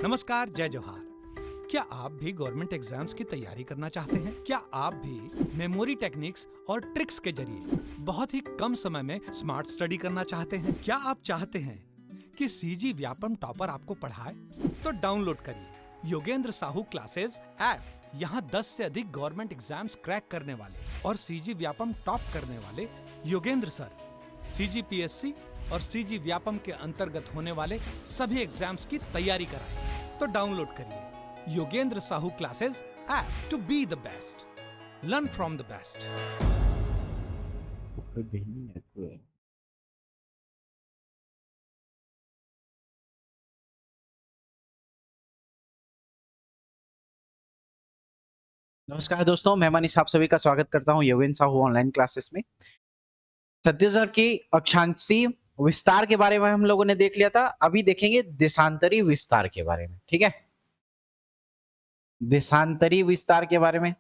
नमस्कार, जय जोहार। क्या आप भी गवर्नमेंट एग्जाम्स की तैयारी करना चाहते हैं? क्या आप भी मेमोरी टेक्निक्स और ट्रिक्स के जरिए बहुत ही कम समय में स्मार्ट स्टडी करना चाहते हैं? क्या आप चाहते हैं कि सीजी व्यापम टॉपर आपको पढ़ाए? तो डाउनलोड करिए योगेंद्र साहू क्लासेस ऐप। यहाँ 10 से अधिक गवर्नमेंट एग्जाम्स क्रैक करने वाले और सीजी व्यापम टॉप करने वाले योगेंद्र सर सीजीपीएससी और सीजी व्यापम के अंतर्गत होने वाले सभी एग्जाम्स की तैयारी कराएं। तो डाउनलोड करिए Yogendra Sahu classes app to be the best, learn from the best. नमस्कार दोस्तों, मैं मनीष आप सभी का स्वागत करता हूं योगेंद्र साहू ऑनलाइन क्लासेस में। छत्तीसगढ़ की अक्षांशीय विस्तार के बारे में हम लोगों ने देख लिया था। अभी देखेंगे देशांतरी विस्तार के बारे में। ठीक है, देशांतरी विस्तार के बारे में।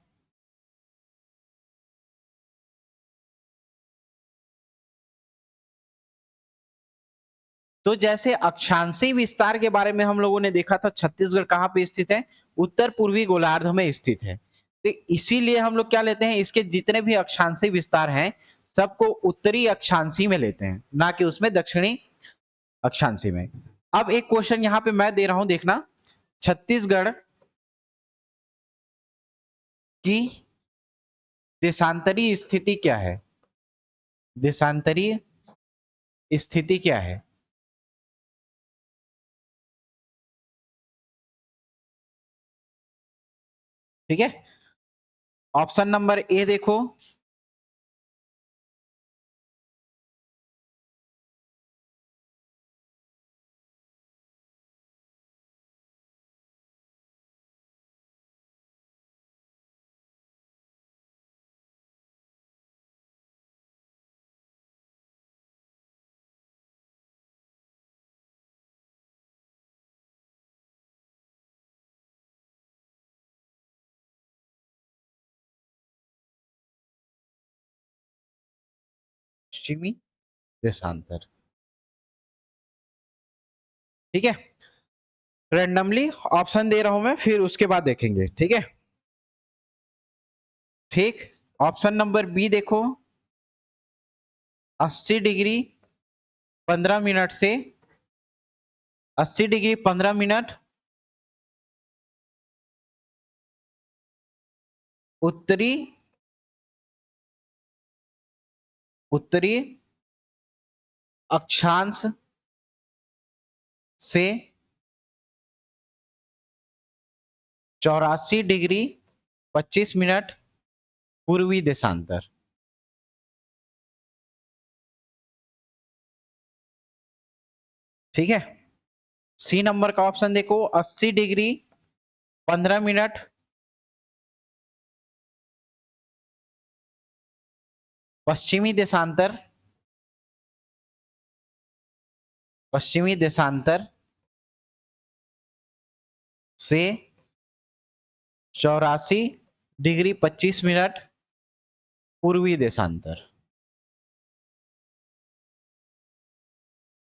तो जैसे अक्षांशीय विस्तार के बारे में हम लोगों ने देखा था, छत्तीसगढ़ कहाँ पे स्थित है? उत्तर पूर्वी गोलार्ध में स्थित है। तो इसीलिए हम लोग क्या लेते हैं, इसके जितने भी अक्षांशीय विस्तार हैं सबको उत्तरी अक्षांशीय में लेते हैं, ना कि उसमें दक्षिणी अक्षांशीय में। अब एक क्वेश्चन यहां पे मैं दे रहा हूं, देखना। छत्तीसगढ़ की देशांतरी स्थिति क्या है? देशांतरी स्थिति क्या है? ठीक है, ऑप्शन नंबर ए देखो। पश्चिमी देशांतर। ठीक है, रैंडमली ऑप्शन दे रहा हूं मैं, फिर उसके बाद देखेंगे। ठीक है, ठीक। ऑप्शन नंबर बी देखो, 80 डिग्री 15 मिनट से 80 डिग्री 15 मिनट उत्तरी उत्तरी अक्षांश से 84 डिग्री 25 मिनट पूर्वी देशांतर। ठीक है, सी नंबर का ऑप्शन देखो, 80 डिग्री 15 मिनट पश्चिमी देशांतर, पश्चिमी देशांतर से 84 डिग्री 25 मिनट पूर्वी देशांतर।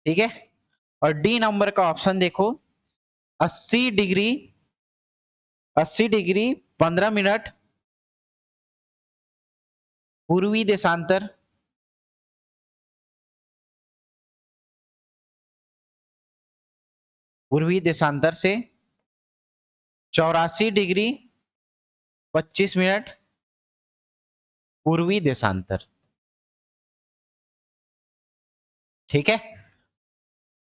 ठीक है, और डी नंबर का ऑप्शन देखो, 80 डिग्री 15 मिनट पूर्वी देशांतर, पूर्वी देशांतर से 84 डिग्री 25 मिनट पूर्वी देशांतर। ठीक है,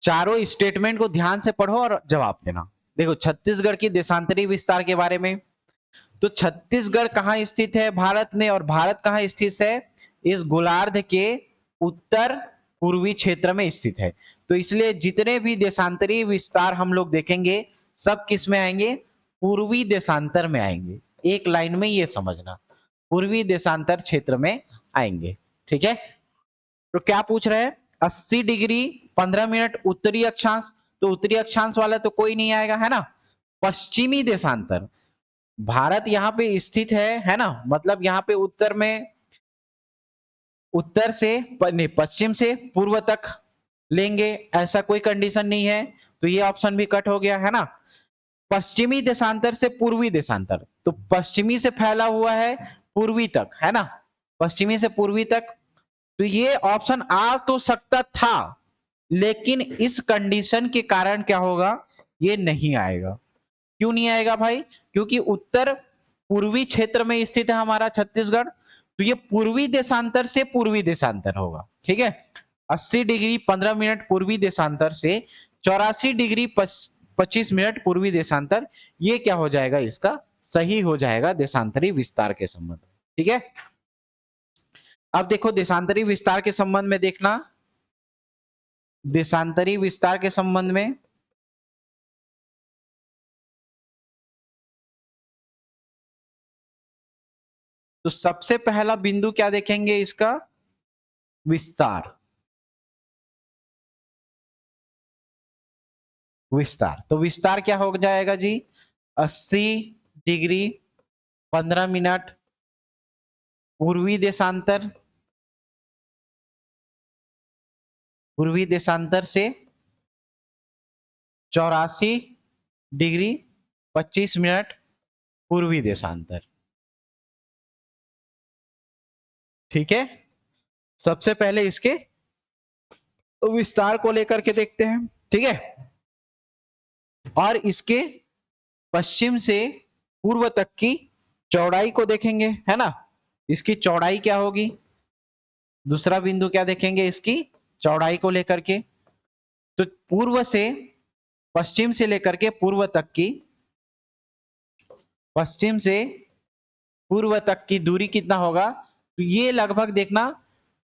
चारों स्टेटमेंट को ध्यान से पढ़ो और जवाब देना। देखो, छत्तीसगढ़ की देशांतरी विस्तार के बारे में, तो छत्तीसगढ़ कहां स्थित है भारत में, और भारत कहां स्थित है? इस गोलार्ध के उत्तर पूर्वी क्षेत्र में स्थित है। तो इसलिए जितने भी देशांतरी विस्तार हम लोग देखेंगे सब किस में आएंगे? पूर्वी देशांतर में आएंगे। एक लाइन में ये समझना, पूर्वी देशांतर क्षेत्र में आएंगे। ठीक है, तो क्या पूछ रहे हैं? 80 डिग्री 15 मिनट उत्तरी अक्षांश, तो उत्तरी अक्षांश वाला तो कोई नहीं आएगा, है ना। पश्चिमी देशांतर, भारत यहाँ पे स्थित है ना, मतलब यहाँ पे उत्तर में, उत्तर से नहीं, पश्चिम से पूर्व तक लेंगे, ऐसा कोई कंडीशन नहीं है, तो ये ऑप्शन भी कट हो गया, है ना। पश्चिमी देशांतर से पूर्वी देशांतर, तो पश्चिमी से फैला हुआ है पूर्वी तक, है ना, पश्चिमी से पूर्वी तक। तो ये ऑप्शन आ तो सकता था, लेकिन इस कंडीशन के कारण क्या होगा, ये नहीं आएगा। क्यों नहीं आएगा भाई, क्योंकि उत्तर पूर्वी क्षेत्र में स्थित है हमारा छत्तीसगढ़, तो ये पूर्वी देशांतर से पूर्वी देशांतर होगा। ठीक है, 80 डिग्री 15 मिनट पूर्वी देशांतर से 84 डिग्री 25 मिनट पूर्वी देशांतर, ये क्या हो जाएगा, इसका सही हो जाएगा देशांतरी विस्तार के संबंध। ठीक है, अब देखो देशांतरी विस्तार के संबंध में देखना, देशांतरी विस्तार के संबंध में तो सबसे पहला बिंदु क्या देखेंगे, इसका विस्तार, विस्तार। तो विस्तार क्या हो जाएगा जी, 80 डिग्री 15 मिनट पूर्वी देशांतर, पूर्वी देशांतर से 84 डिग्री 25 मिनट पूर्वी देशांतर। ठीक है, सबसे पहले इसके विस्तार को लेकर के देखते हैं। ठीक है, और इसके पश्चिम से पूर्व तक की चौड़ाई को देखेंगे, है ना, इसकी चौड़ाई क्या होगी, दूसरा बिंदु क्या देखेंगे, इसकी चौड़ाई को लेकर के। तो पूर्व से पश्चिम से लेकर के पूर्व तक की, पश्चिम से पूर्व तक की दूरी कितना होगा, तो ये लगभग देखना,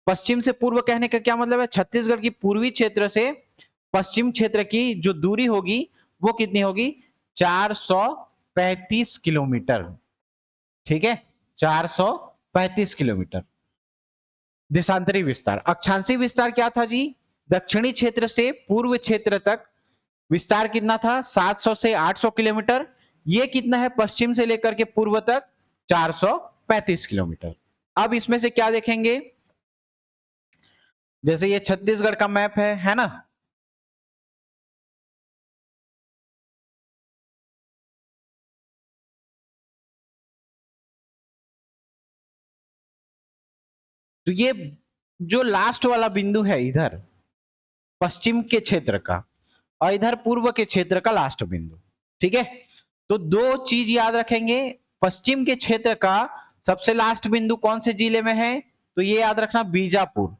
पश्चिम से पूर्व कहने का क्या मतलब है, छत्तीसगढ़ की पूर्वी क्षेत्र से पश्चिम क्षेत्र की जो दूरी होगी वो कितनी होगी, 435 किलोमीटर। ठीक है, 435 किलोमीटर। देशांतरी विस्तार। अक्षांशीय विस्तार क्या था जी, दक्षिणी क्षेत्र से पूर्व क्षेत्र तक विस्तार कितना था, 700 से 800 किलोमीटर। ये कितना है, पश्चिम से लेकर के पूर्व तक 435 किलोमीटर। अब इसमें से क्या देखेंगे, जैसे ये छत्तीसगढ़ का मैप है ना, तो ये जो लास्ट वाला बिंदु है इधर पश्चिम के क्षेत्र का, और इधर पूर्व के क्षेत्र का लास्ट बिंदु। ठीक है, तो दो चीज याद रखेंगे, पश्चिम के क्षेत्र का सबसे लास्ट बिंदु कौन से जिले में है, तो ये याद रखना बीजापुर,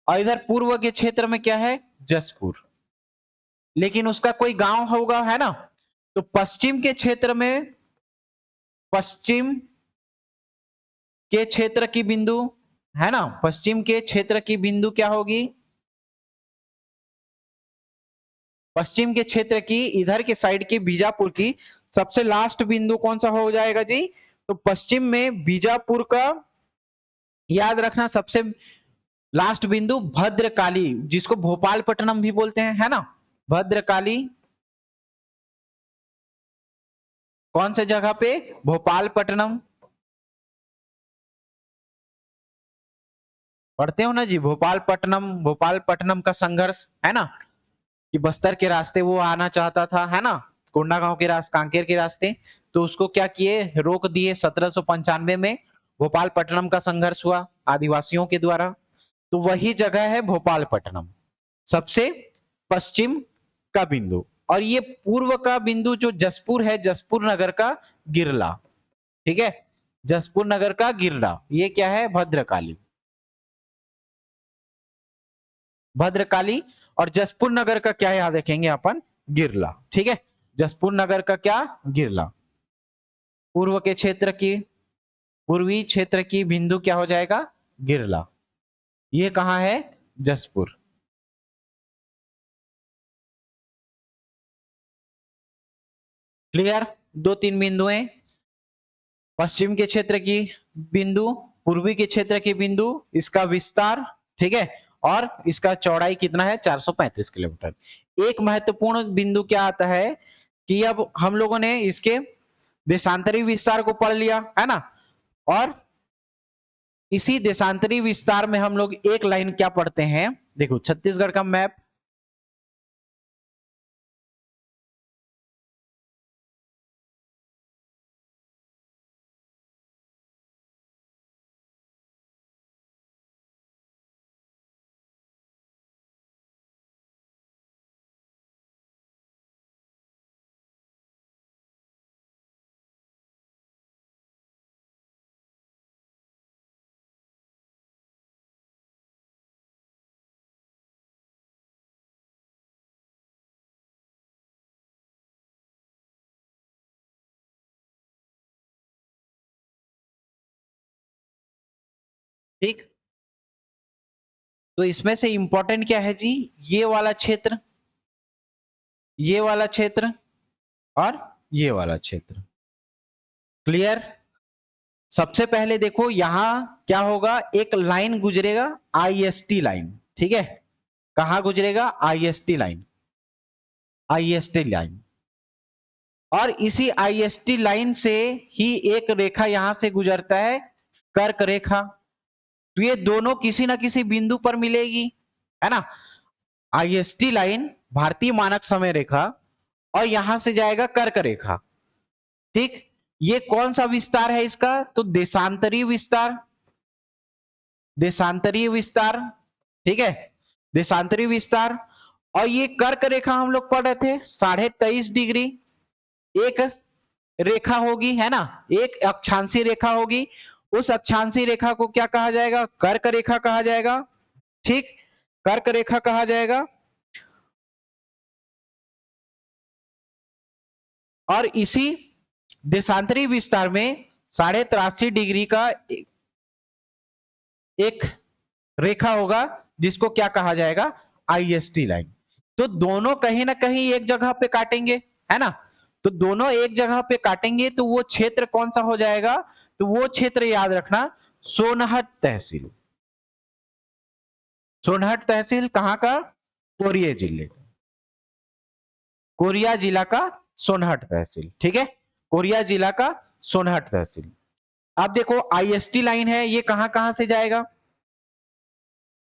और इधर पूर्व के क्षेत्र में क्या है, जसपुर, लेकिन उसका कोई गांव होगा, है ना। तो पश्चिम के क्षेत्र में, पश्चिम के क्षेत्र की बिंदु, है ना, पश्चिम के क्षेत्र की बिंदु क्या होगी, पश्चिम के क्षेत्र की इधर के साइड की बीजापुर की सबसे लास्ट बिंदु कौन सा हो जाएगा जी, तो पश्चिम में बीजापुर का याद रखना सबसे लास्ट बिंदु भद्रकाली, जिसको भोपालपट्टनम भी बोलते हैं, है ना, भद्रकाली कौन से जगह पे, भोपालपट्टनम। पढ़ते हो ना जी, भोपालपट्टनम, भोपालपट्टनम का संघर्ष, है ना, कि बस्तर के रास्ते वो आना चाहता था, है ना, कोंडागांव के रास्ते, कांकेर के रास्ते, तो उसको क्या किए, रोक दिए। 1795 में भोपालपट्टनम का संघर्ष हुआ आदिवासियों के द्वारा, तो वही जगह है भोपालपट्टनम, सबसे पश्चिम का बिंदु। और ये पूर्व का बिंदु जो जसपुर है, जसपुर नगर का गिरला। ठीक है, जसपुर नगर का गिरला, ये क्या है, भद्रकाली, भद्रकाली। और जसपुर नगर का क्या याद रखेंगे अपन, गिरला। ठीक है, जसपुर नगर का क्या, गिरला। पूर्व के क्षेत्र की, पूर्वी क्षेत्र की बिंदु क्या हो जाएगा, गिरला। ये कहां है, जसपुर। क्लियर, दो तीन बिंदुएं, पश्चिम के क्षेत्र की बिंदु, पूर्वी के क्षेत्र की बिंदु, इसका विस्तार। ठीक है, और इसका चौड़ाई कितना है, 435 किलोमीटर। एक महत्वपूर्ण बिंदु क्या आता है कि अब हम लोगों ने इसके देशांतरी विस्तार को पढ़ लिया, है ना, और इसी देशांतरी विस्तार में हम लोग एक लाइन क्या पढ़ते हैं, देखो छत्तीसगढ़ का मैप, ठीक, तो इसमें से इंपॉर्टेंट क्या है जी, ये वाला क्षेत्र, ये वाला क्षेत्र और ये वाला क्षेत्र। क्लियर। सबसे पहले देखो यहां क्या होगा, एक लाइन गुजरेगा आईएसटी लाइन, ठीक है, कहां गुजरेगा, आईएसटी लाइन, आईएसटी लाइन, और इसी आईएसटी लाइन से ही एक रेखा यहां से गुजरता है, कर्क रेखा। तो ये दोनों किसी ना किसी बिंदु पर मिलेगी, है ना। आईएसटी लाइन भारतीय मानक समय रेखा और यहां से जाएगा कर्क रेखा, ठीक। ये कौन सा विस्तार है इसका, तो देशांतरीय विस्तार, देशांतरीय विस्तार, ठीक है, देशांतरीय विस्तार। और ये कर्क रेखा हम लोग पढ़ रहे थे 23.5 डिग्री एक रेखा होगी, है ना, एक अक्षांशीय रेखा होगी। उस अक्षांशीय रेखा को क्या कहा जाएगा, कर्क रेखा कहा जाएगा, ठीक, कर्क रेखा कहा जाएगा। और इसी देशांतरीय विस्तार में 83.5 डिग्री का एक रेखा होगा जिसको क्या कहा जाएगा, आईएसटी लाइन। तो दोनों कहीं ना कहीं एक जगह पे काटेंगे, है ना, तो दोनों एक जगह पे काटेंगे तो वो क्षेत्र कौन सा हो जाएगा, तो वो क्षेत्र याद रखना, सोनहट तहसील। सोनहट तहसील कहां का, कोरिया जिले, कोरिया जिला का सोनहट तहसील, ठीक है, कोरिया जिला का सोनहट तहसील। अब देखो आईएसटी लाइन है, ये कहां कहां से जाएगा,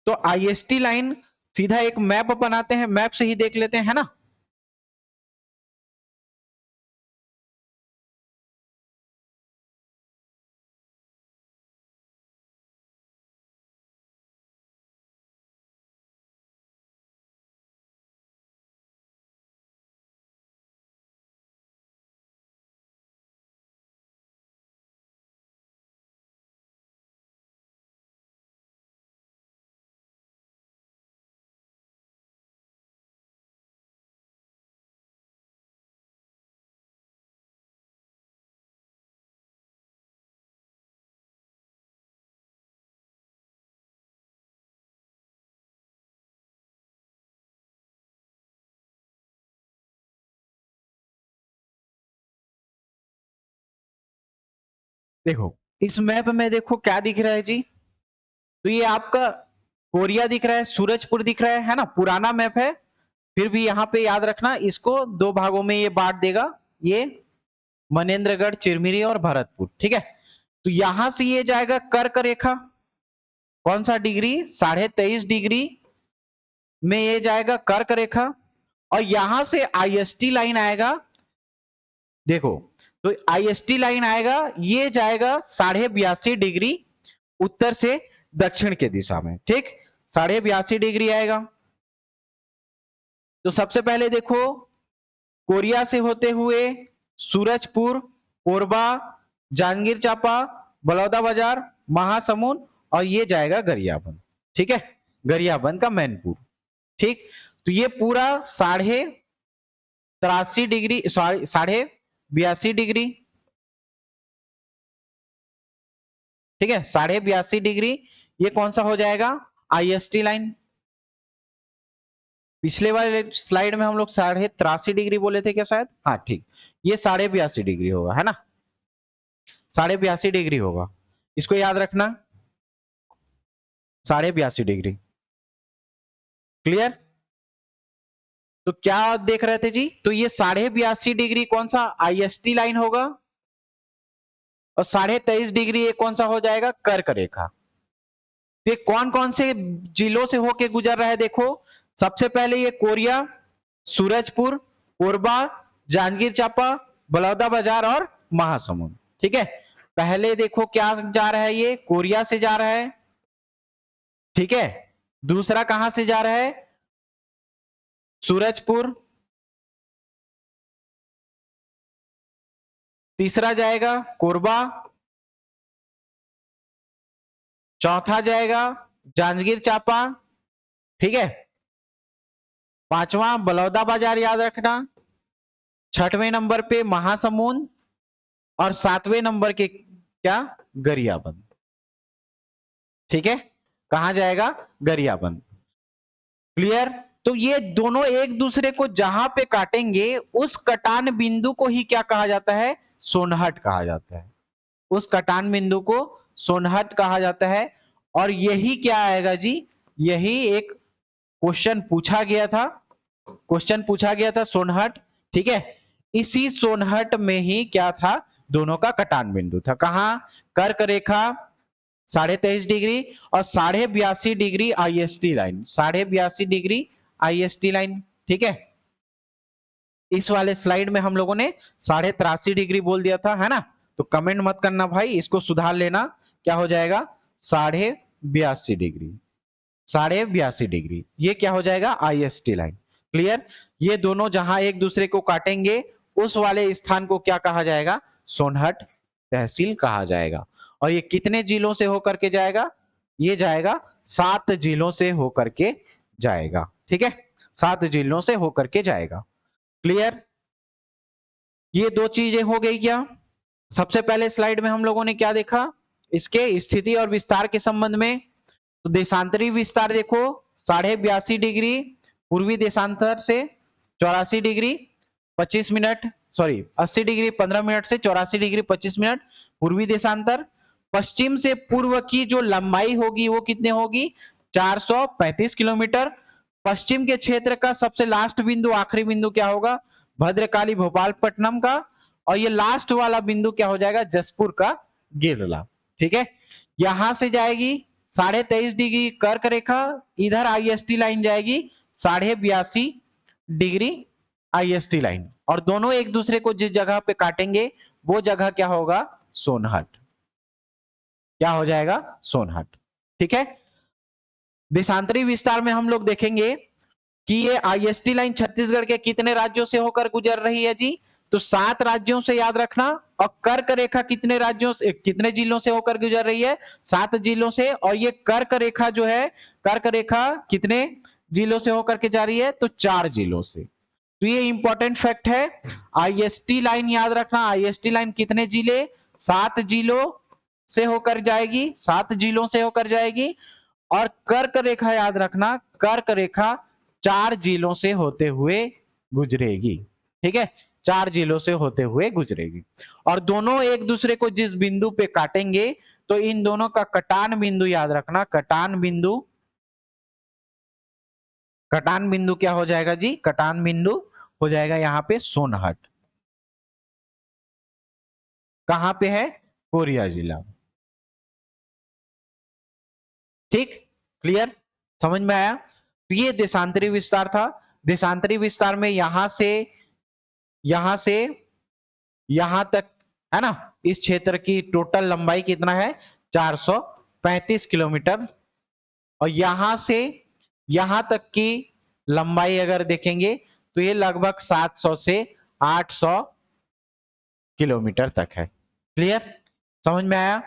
तो आईएसटी लाइन सीधा एक मैप बनाते हैं, मैप से ही देख लेते हैं, है ना। देखो इस मैप में देखो क्या दिख रहा है जी, तो ये आपका कोरिया दिख रहा है, सूरजपुर दिख रहा है ना, पुराना मैप है, फिर भी यहां पे याद रखना इसको दो भागों में ये बांट देगा, ये मनेन्द्रगढ़, चिरमिरी और भरतपुर, ठीक है। तो यहां से ये जाएगा कर्क रेखा, कौन सा डिग्री, 23.5 डिग्री में ये जाएगा कर्क रेखा, और यहां से आईएसटी लाइन आएगा, देखो तो आईएसटी लाइन आएगा, ये जाएगा 82.5 डिग्री उत्तर से दक्षिण के दिशा में, ठीक, 82.5 डिग्री आएगा। तो सबसे पहले देखो कोरिया से होते हुए सूरजपुर, कोरबा, जांजगीर चांपा, बलौदा बाजार, महासमुंद, और ये जाएगा गरियाबंद, ठीक है, गरियाबंद का मैनपुर, ठीक। तो ये पूरा 83.5 डिग्री, 82.5 डिग्री, ठीक है, 82.5 डिग्री, ये कौन सा हो जाएगा, आईएसटी लाइन। पिछले वाले स्लाइड में हम लोग 83.5 डिग्री बोले थे क्या शायद, हाँ ठीक, ये 82.5 डिग्री होगा, है ना, 82.5 डिग्री होगा, इसको याद रखना, 82.5 डिग्री। क्लियर। तो क्या देख रहे थे जी, तो ये 82.5 डिग्री कौन सा, आईएसटी लाइन होगा, और 23.5 डिग्री ये कौन सा हो जाएगा, कर्क रेखा। तो ये कौन कौन से जिलों से होके गुजर रहा है, देखो सबसे पहले ये कोरिया, सूरजपुर, कोरबा, जांजगीर चांपा, बलौदा बाजार और महासमुंद, ठीक है। पहले देखो क्या जा रहा है, ये कोरिया से जा रहा है, ठीक है, दूसरा कहां से जा रहा है, सूरजपुर, तीसरा जाएगा कोरबा, चौथा जाएगा जांजगीर चांपा, ठीक है, पांचवा बलौदा बाजार याद रखना, छठवें नंबर पे महासमुंद, और सातवें नंबर के क्या, गरियाबंद। ठीक है, कहां जाएगा? गरियाबंद। क्लियर? तो ये दोनों एक दूसरे को जहां पे काटेंगे उस कटान बिंदु को ही क्या कहा जाता है? सोनहट कहा जाता है। उस कटान बिंदु को सोनहट कहा जाता है। और यही क्या आएगा जी? यही एक क्वेश्चन पूछा गया था, क्वेश्चन पूछा गया था सोनहट। ठीक है, इसी सोनहट में ही क्या था? दोनों का कटान बिंदु था। कहां? कर्क रेखा 23.5 डिग्री और 82.5 degree IST line, 82.5 degree IST line. ठीक है, इस वाले स्लाइड में हम लोगों ने 83.5 डिग्री बोल दिया था, है ना? तो कमेंट मत करना भाई, इसको सुधार लेना। क्या हो जाएगा? 82.5 डिग्री, 82.5 डिग्री, ये क्या हो जाएगा? IST line. क्लियर? ये दोनों जहां एक दूसरे को काटेंगे उस वाले स्थान को क्या कहा जाएगा? सोनहट तहसील कहा जाएगा। और ये कितने जिलों से होकर के जाएगा? ये जाएगा 7 जिलों से होकर के जाएगा। ठीक है, 7 जिलों से होकर के जाएगा। क्लियर? ये दो चीजें हो गई क्या? सबसे पहले स्लाइड में हम लोगों ने क्या देखा? इसके स्थिति और विस्तार के संबंध में। तो देशांतरी विस्तार देखो, 82.5 डिग्री पूर्वी देशांतर से 84 degree 25 minute, sorry 80 degree 15 minute से 84 डिग्री 25 मिनट पूर्वी देशांतर। पश्चिम से पूर्व की जो लंबाई होगी वो कितने होगी? 435 किलोमीटर। पश्चिम के क्षेत्र का सबसे लास्ट बिंदु, आखिरी बिंदु क्या होगा? भद्रकाली भोपालपट्टनम का। और ये लास्ट वाला बिंदु क्या हो जाएगा? जसपुर का गिरला। ठीक है, यहां से जाएगी 23.5 डिग्री कर्क रेखा, इधर आईएसटी लाइन जाएगी 82.5 डिग्री आईएसटी लाइन, और दोनों एक दूसरे को जिस जगह पे काटेंगे वो जगह क्या होगा? सोनहट। क्या हो जाएगा? सोनहट। ठीक है, देशांतरी विस्तार में हम लोग देखेंगे कि ये आईएसटी लाइन छत्तीसगढ़ के कितने राज्यों से होकर गुजर रही है जी? तो 7 राज्यों से, याद रखना। और कर्क रेखा कितने राज्यों से, कितने जिलों से होकर गुजर रही है? 7 जिलों से। और ये कर्क रेखा जो है, कर्क रेखा कितने जिलों से होकर के जा रही है? तो 4 जिलों से। तो ये इंपॉर्टेंट फैक्ट है। आईएसटी लाइन याद रखना, आईएसटी लाइन कितने जिले? 7 जिलों से होकर जाएगी, 7 जिलों से होकर जाएगी। और कर्क रेखा याद रखना, कर्क रेखा 4 जिलों से होते हुए गुजरेगी। ठीक है, 4 जिलों से होते हुए गुजरेगी। और दोनों एक दूसरे को जिस बिंदु पे काटेंगे तो इन दोनों का कटान बिंदु याद रखना, कटान बिंदु, कटान बिंदु क्या हो जाएगा जी? कटान बिंदु हो जाएगा यहां पे सोनहट। कहां पे है? कोरिया जिला। ठीक, क्लियर? समझ में आया? तो ये देशांतरी विस्तार था। देशांतरी विस्तार में यहां से यहां तक, है ना, इस क्षेत्र की टोटल लंबाई कितना है? 435 किलोमीटर। और यहां से यहां तक की लंबाई अगर देखेंगे तो ये लगभग 700 से 800 किलोमीटर तक है। क्लियर? समझ में आया?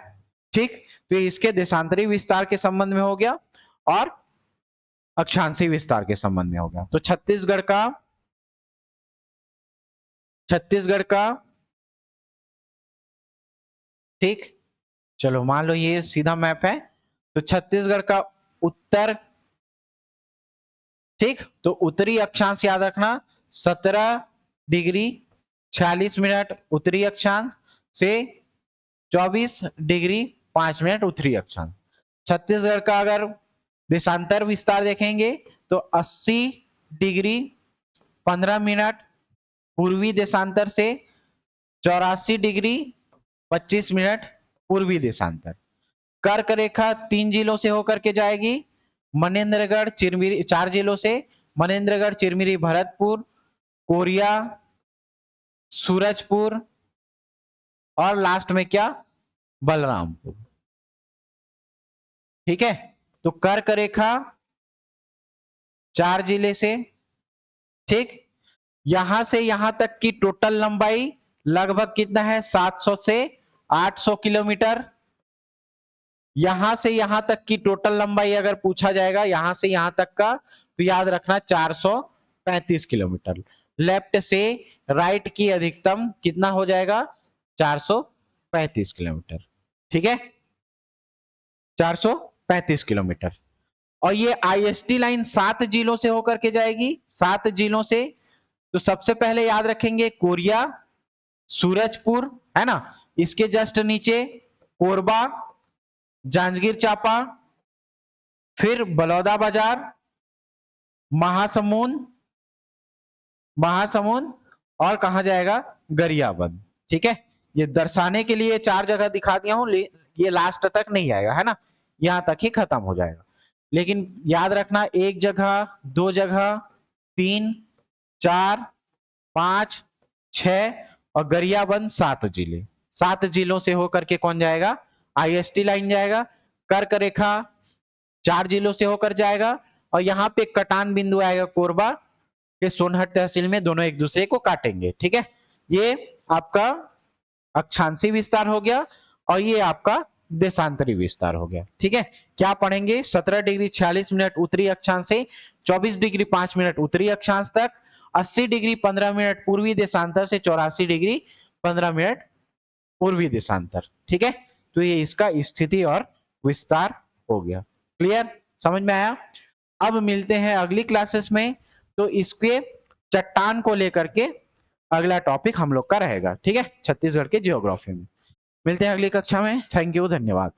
ठीक, तो इसके देशांतरी विस्तार के संबंध में हो गया और अक्षांशी विस्तार के संबंध में हो गया। तो छत्तीसगढ़ का, ठीक, चलो मान लो ये सीधा मैप है। तो छत्तीसगढ़ का उत्तर, ठीक, तो उत्तरी अक्षांश याद रखना 17 डिग्री 46 मिनट उत्तरी अक्षांश से 24 डिग्री 5 मिनट उत्तरी अक्षांश। छत्तीसगढ़ का अगर देशांतर विस्तार देखेंगे तो 80 डिग्री 15 मिनट पूर्वी देशांतर से 84 डिग्री 25 मिनट पूर्वी देशांतर। कर्क रेखा 3 जिलों से होकर के जाएगी, मनेन्द्रगढ़ चिरमिरी, 4 जिलों से मनेन्द्रगढ़, चिरमिरी, भरतपुर, कोरिया, सूरजपुर और लास्ट में क्या? बलरामपुर। ठीक है, तो कर्क रेखा 4 जिले से, ठीक, यहां से यहां तक की टोटल लंबाई लगभग कितना है? 700 से 800 किलोमीटर। यहां से यहां तक की टोटल लंबाई अगर पूछा जाएगा यहां से यहां तक का, तो याद रखना 435 किलोमीटर। लेफ्ट से राइट की अधिकतम कितना हो जाएगा? 435 किलोमीटर। ठीक है, 35 किलोमीटर। और ये आईएसटी लाइन 7 जिलों से होकर के जाएगी, 7 जिलों से। तो सबसे पहले याद रखेंगे कोरिया, सूरजपुर, है ना, इसके जस्ट नीचे कोरबा, जांजगीर चांपा, फिर बलौदाबाजार, महासमुंद, महासमुंद, और कहा जाएगा गरियाबंद। ठीक है, ये दर्शाने के लिए 4 जगह दिखा दिया हूं, ये लास्ट तक नहीं आएगा, है ना, यहां तक ही खत्म हो जाएगा। लेकिन याद रखना, 1 जगह, 2 जगह, 3, 4, 5, 6 और गरियाबंद 7 जिले। 7 जिलों से होकर के कौन जाएगा? आईएसटी लाइन जाएगा। कर्क रेखा 4 जिलों से होकर जाएगा, और यहां पे कटान बिंदु आएगा कोरबा के सोनहट तहसील में, दोनों एक दूसरे को काटेंगे। ठीक है, ये आपका अक्षांशी विस्तार हो गया और ये आपका देशांतरी विस्तार हो गया। ठीक है, क्या पढ़ेंगे? 17 डिग्री 46 मिनट उत्तरी अक्षांश से 24 डिग्री 5 मिनट उत्तरी अक्षांश तक, 80 डिग्री 15 मिनट पूर्वी देशांतर से 84 डिग्री 15 मिनट पूर्वी देशांतर। ठीक है, तो ये इसका स्थिति और विस्तार हो गया। क्लियर, समझ में आया? अब मिलते हैं अगली क्लासेस में, तो इसके चट्टान को लेकर के अगला टॉपिक हम लोग का रहेगा। ठीक है, छत्तीसगढ़ के जियोग्राफी में मिलते हैं अगली कक्षा में। थैंक यू, धन्यवाद।